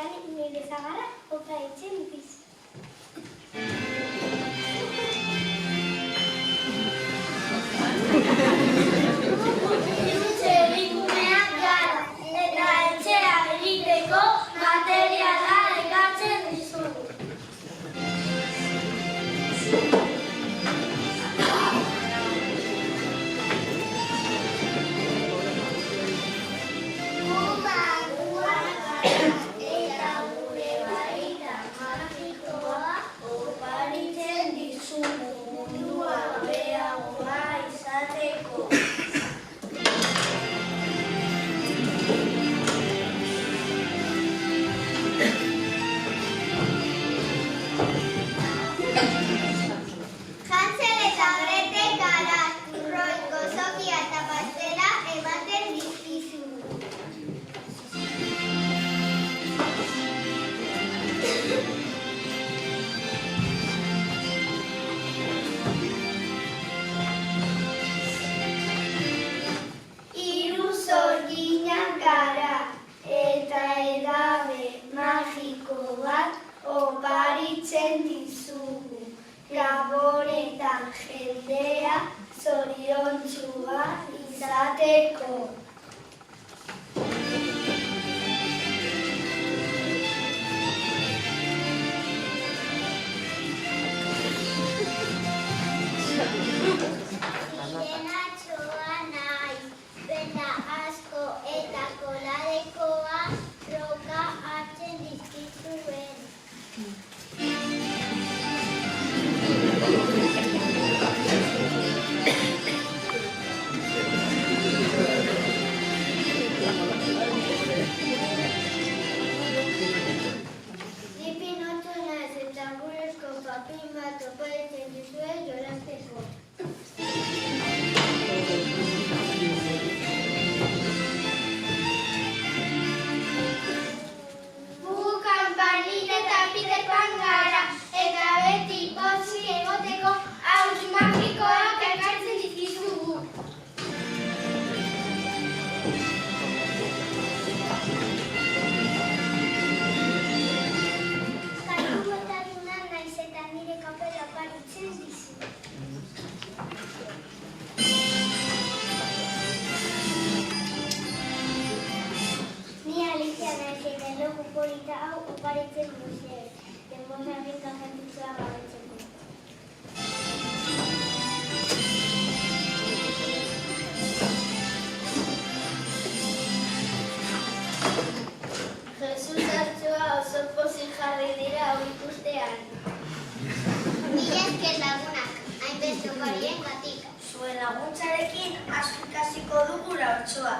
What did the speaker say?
Jadanik nire zagarra oparitzen dizu. Irutxe egikuneak gara, eta etxea egiteko materiala ekartzen dizugu. Oparitzen dizugu, laboretan jendea zoriontsua izateko. Irenatxoa nahi, benda asko eta koladekoa roka hartzen dizkizuen. Polita hau oparitzen duzue, denbosaren kajantzua gabetzeko. Jesus hartzua oso pozik jarri dira hau ikustean. Mila esker lagunak, hainbeste oparien gatik. Zuen laguntzarekin asko ikasiko dugu laurtsoa.